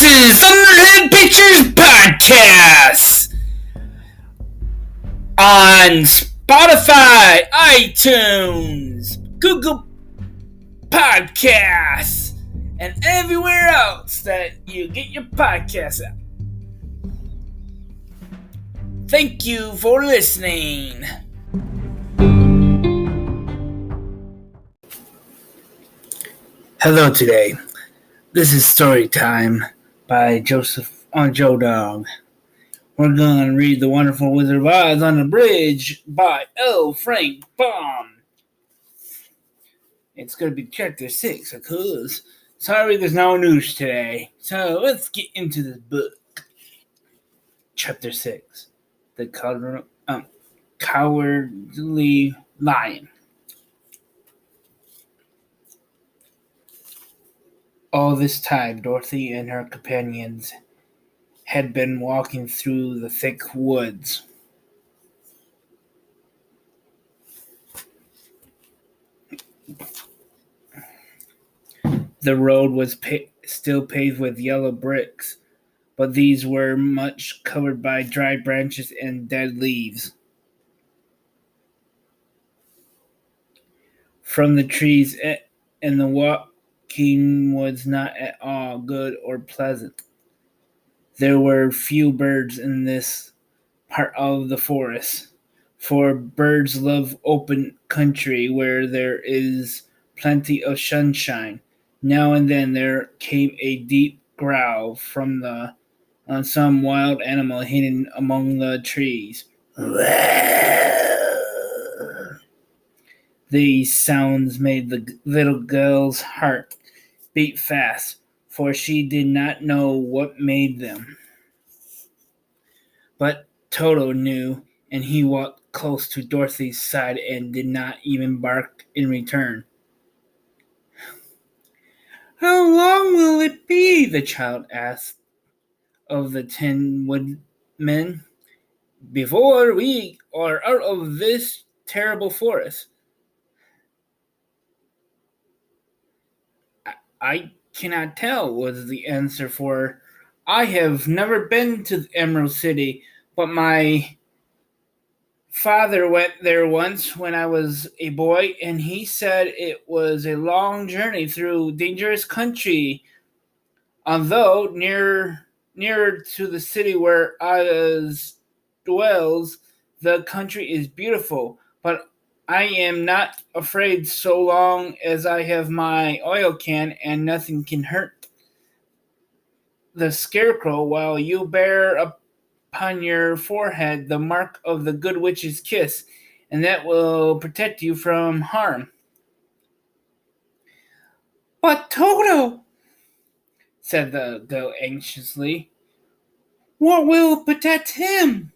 This is Thunderhead Pictures Podcast on Spotify, iTunes, Google Podcasts, and everywhere else that you get your podcasts at. Thank you for listening. Hello today. This is Story Time by Joedog. We're going to read The Wonderful Wizard of Oz on the Bridge by L. Frank Baum. It's going to be chapter 6, because sorry there's no news today. So let's get into this book. Chapter 6, The Cowardly Lion. All this time, Dorothy and her companions had been walking through the thick woods. The road was still paved with yellow bricks, but these were much covered by dry branches and dead leaves from the trees, and the walking was not at all good or pleasant. There were few birds in this part of the forest, for birds love open country where there is plenty of sunshine. Now and then there came a deep growl from some wild animal hidden among the trees. These sounds made the little girl's heart beat fast, for she did not know what made them. But Toto knew, and he walked close to Dorothy's side and did not even bark in return. "How long will it be?" the child asked of the Tin Woodman. "Before we are out of this terrible forest." I cannot tell," was the answer, "for I have never been to the Emerald City, but my father went there once when I was a boy, and he said it was a long journey through dangerous country. Although nearer to the city where Oz dwells, the country is beautiful, but I am not afraid so long as I have my oil can and nothing can hurt the Scarecrow, while you bear upon your forehead the mark of the Good Witch's kiss, and that will protect you from harm." "But Toto," said the girl anxiously, "what will protect him?"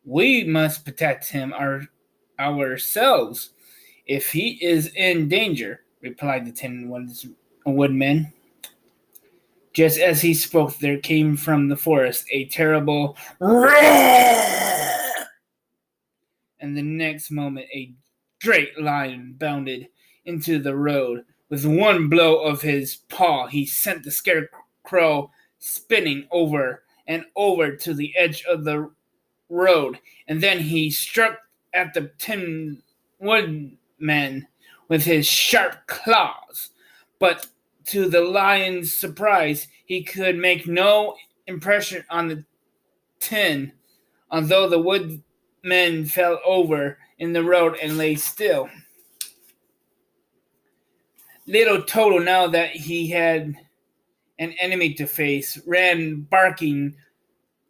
"We must protect him ourselves if he is in danger," replied the Tin Woodman. Just as he spoke, there came from the forest a terrible roar, and the next moment a great lion bounded into the road. With one blow of his paw, he sent the Scarecrow spinning over and over to the edge of the road, and then he struck at the Tin Woodman with his sharp claws. But to the lion's surprise, he could make no impression on the tin, although the woodman fell over in the road and lay still. Little Toto, now that he had an enemy to face, ran barking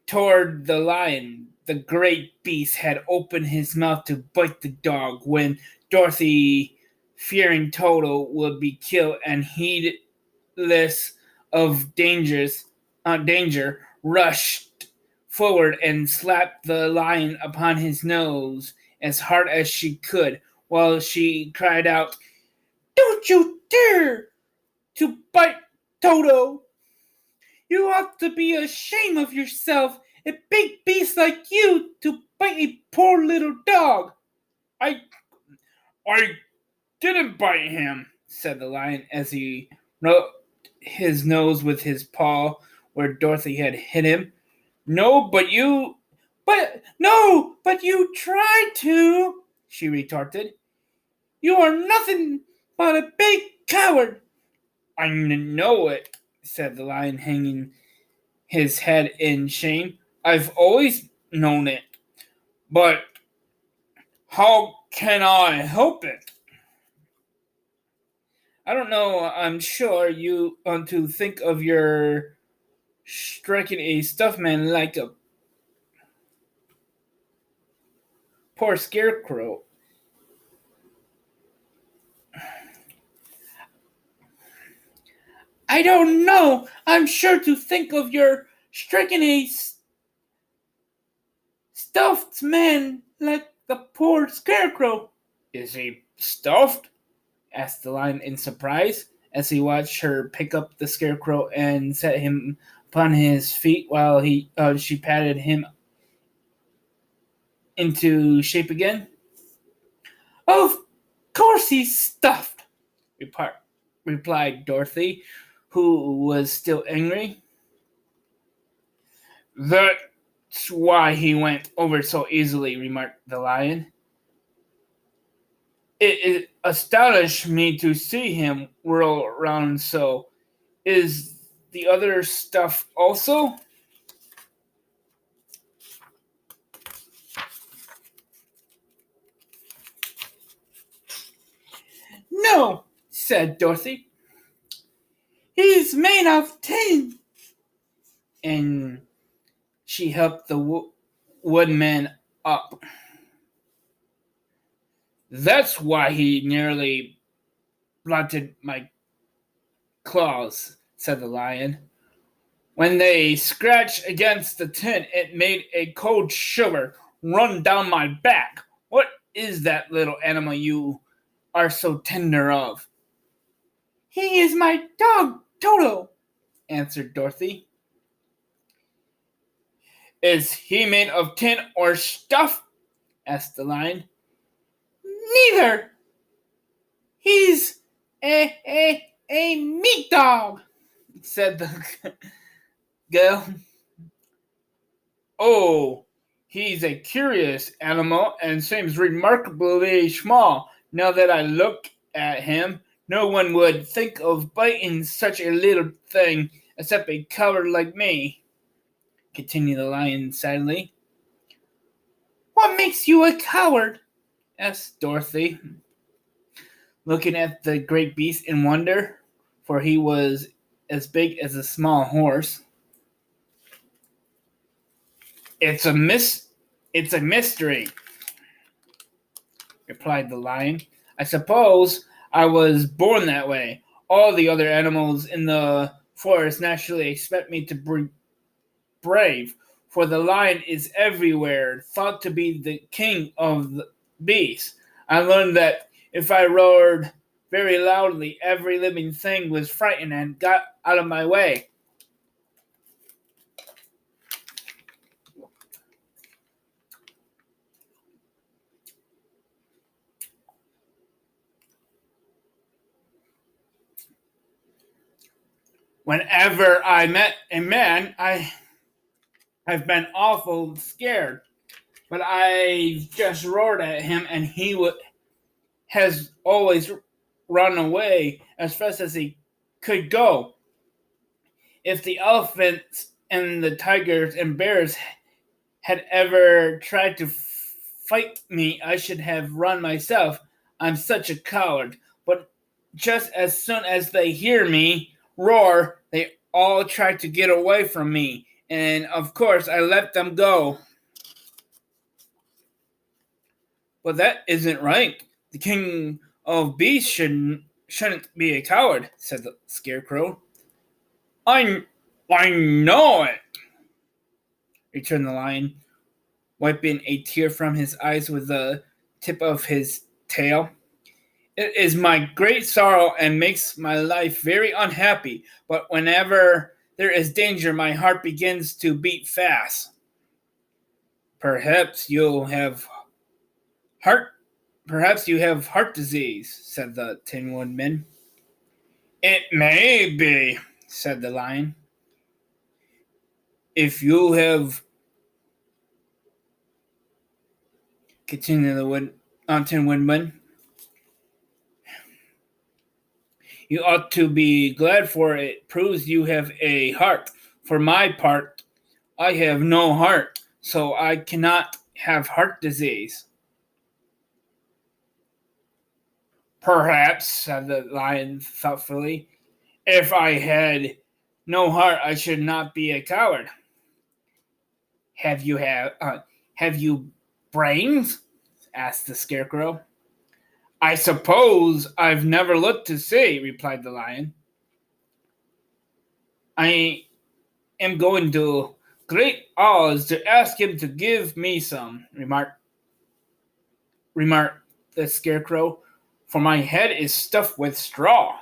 toward the lion. The great beast had opened his mouth to bite the dog when Dorothy, fearing Toto would be killed and heedless of danger, rushed forward and slapped the lion upon his nose as hard as she could, while she cried out, "Don't you dare to bite Toto! You ought to be ashamed of yourself, a big beast like you, to bite a poor little dog." I didn't bite him," said the lion as he rubbed his nose with his paw, where Dorothy had hit him. But you tried to, she retorted. You are nothing but a big coward. I know it, said the lion, hanging his head in shame. I've always known it, but how can I help it? I don't know. I'm sure you want to think of your striking a stuffed man like a poor scarecrow. I don't know. I'm sure to think of your striking a stuffed man like the poor scarecrow. Is he stuffed? Asked the lion in surprise as he watched her pick up the scarecrow and set him upon his feet while she patted him into shape again. Of course he's stuffed, replied Dorothy, who was still angry. That's why he went over so easily, remarked the lion. It astonished me to see him whirl around so. Is the other stuff also? No, said Dorothy. He's made of tin. And she helped the woodman up. That's why he nearly blunted my claws, said the lion. When they scratched against the tin, it made a cold shiver run down my back. What is that little animal you are so tender of? He is my dog, Toto, answered Dorothy. Is he made of tin or stuff? Asked the lion. Neither. He's a meat dog, said the girl. Oh, he's a curious animal and seems remarkably small. Now that I look at him, no one would think of biting such a little thing except a coward like me, continued the lion sadly. What makes you a coward? Asked Dorothy, looking at the great beast in wonder, for he was as big as a small horse. It's a mystery, replied the lion. I suppose I was born that way. All the other animals in the forest naturally expect me to be brave, for the lion is everywhere, thought to be the king of the beasts. I learned that if I roared very loudly, every living thing was frightened and got out of my way. Whenever I met a man, I've been awful scared, but I just roared at him, and he has always run away as fast as he could go. If the elephants and the tigers and bears had ever tried to fight me, I should have run myself. I'm such a coward. But just as soon as they hear me roar, they all try to get away from me. And of course, I let them go. But that isn't right. The king of beasts shouldn't be a coward, said the scarecrow. I know it, returned the lion, wiping a tear from his eyes with the tip of his tail. It is my great sorrow and makes my life very unhappy, but whenever there is danger, my heart begins to beat fast. Perhaps you have heart disease, said the Tin Woodman. It may be, said the lion. If you have, continued the Tin Woodman, you ought to be glad, for it proves you have a heart. For my part, I have no heart, so I cannot have heart disease. Perhaps, said the lion thoughtfully, if I had no heart, I should not be a coward. Have you brains? Asked the scarecrow. I suppose I've never looked to see, replied the lion. I am going to Great Oz to ask him to give me some, remarked the scarecrow, for my head is stuffed with straw,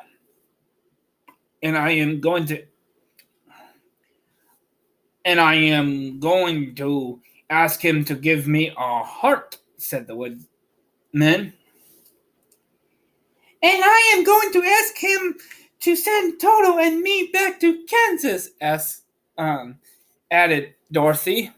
and I am going to ask him to give me a heart, said the woodman. And I am going to ask him to send Toto and me back to Kansas, added Dorothy.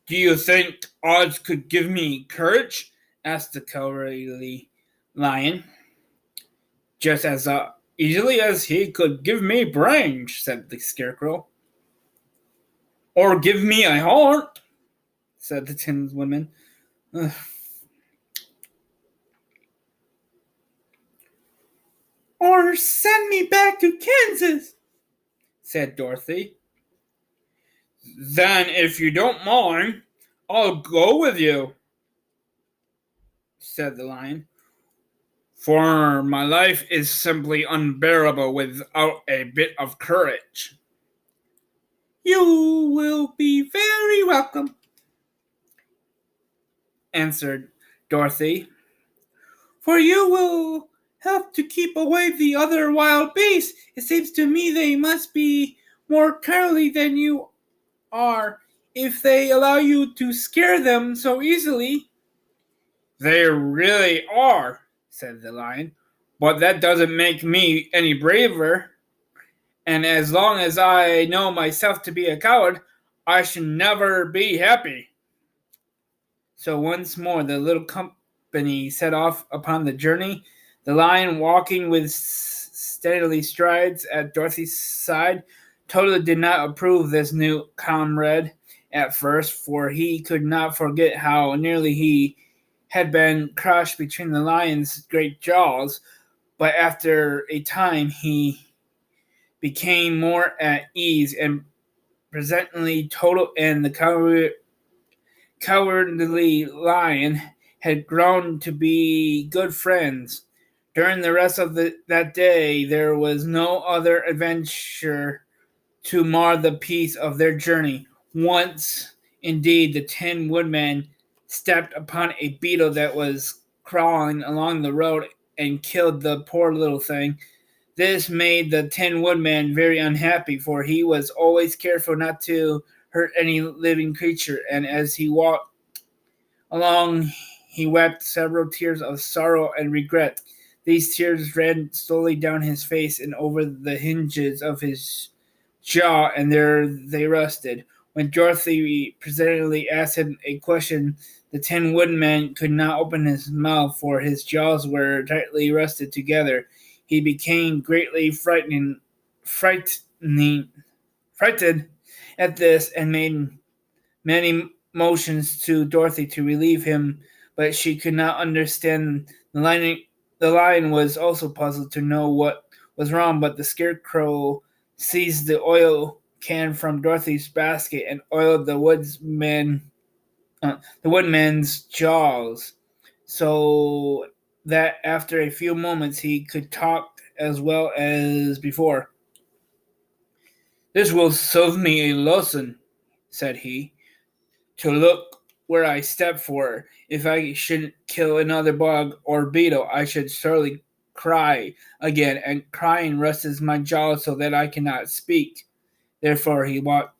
Do you think Oz could give me courage? Asked the cowardly lion. Just as easily as he could give me brains, said the scarecrow. Or give me a heart, said the Tin Woodman. Or send me back to Kansas, said Dorothy. Then, if you don't mind, I'll go with you, said the lion. For my life is simply unbearable without a bit of courage. You will be very welcome, answered Dorothy. For you will help to keep away the other wild beasts. It seems to me they must be more cowardly than you are if they allow you to scare them so easily. They really are, said the lion, but that doesn't make me any braver. And as long as I know myself to be a coward, I should never be happy. So once more the little company set off upon the journey, the lion walking with steadily strides at Dorothy's side. Toto did not approve this new comrade at first, for he could not forget how nearly he had been crushed between the lion's great jaws, but after a time he became more at ease, and presently Toto and the cowardly lion had grown to be good friends. During the rest of that day, there was no other adventure to mar the peace of their journey. Once, indeed, the Tin Woodman stepped upon a beetle that was crawling along the road and killed the poor little thing. This made the Tin Woodman very unhappy, for he was always careful not to hurt any living creature, and as he walked along, he wept several tears of sorrow and regret. These tears ran slowly down his face and over the hinges of his jaw, and there they rested. When Dorothy presently asked him a question, the Tin Woodman could not open his mouth, for his jaws were tightly rested together. He became greatly frightened at this, and made many motions to Dorothy to relieve him, but she could not understand. The lion was also puzzled to know what was wrong, but the scarecrow seized the oil can from Dorothy's basket and oiled the woodman's jaws, so that after a few moments he could talk as well as before. This will serve me a lesson, said he, to look where I step, for if I should kill another bug or beetle, I should surely cry again, and crying rusts my jaw so that I cannot speak. Therefore he walked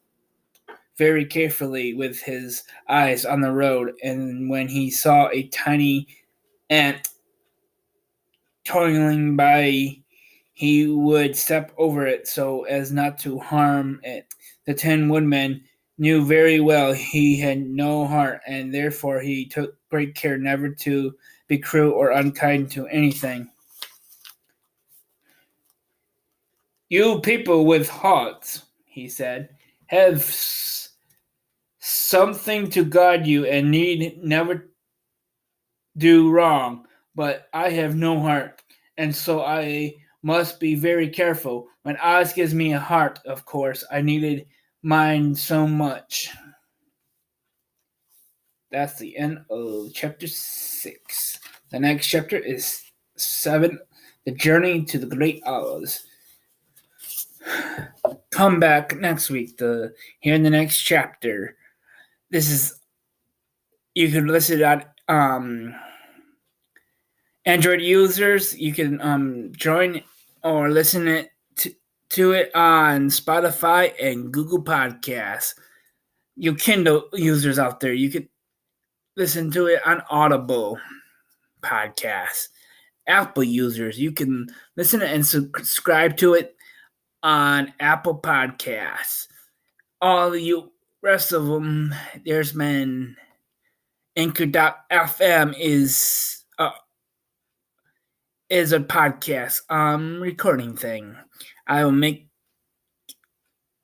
very carefully with his eyes on the road, and when he saw a tiny ant toiling by, he would step over it so as not to harm it. The Tin Woodman knew very well he had no heart, and therefore he took great care never to be cruel or unkind to anything. You people with hearts, he said, have something to guide you and need never do wrong, but I have no heart, and so I must be very careful. When Oz gives me a heart, of course, I needed mine so much. That's the end of chapter 6. The next chapter is 7, The Journey to the Great Oz. Come back next week to hear the next chapter. This is, you can listen on Android users. You can join or listen to it on Spotify and Google Podcasts. You Kindle users out there, you can listen to it on Audible Podcasts. Apple users, you can listen and subscribe to it on Apple Podcasts. All you rest of them, there's been Anchor.fm is a podcast recording thing. I will make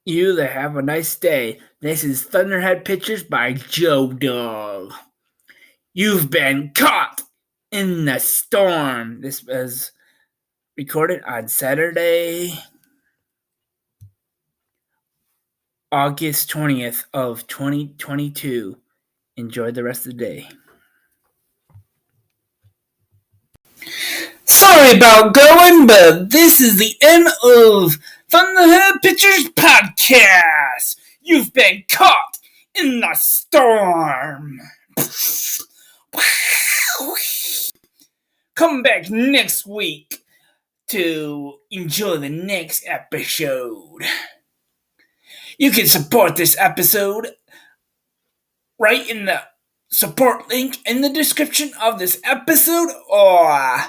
you to have a nice day. This is Thunderhead Pictures by Joedog. You've been caught in the storm. This was recorded on Saturday, August 20th of 2022. Enjoy the rest of the day. Sorry about going, but this is the end of Thunderhead Pictures Podcast. You've been caught in the storm. Come back next week to enjoy the next episode. You can support this episode right in the support link in the description of this episode or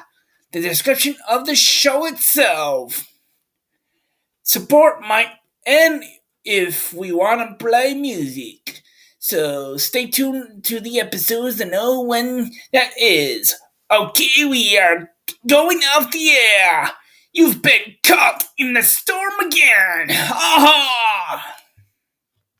the description of the show itself. Support might end if we want to play music. So stay tuned to the episodes to know when that is. Okay, we are going off the air. You've been caught in the storm again. Ha ha!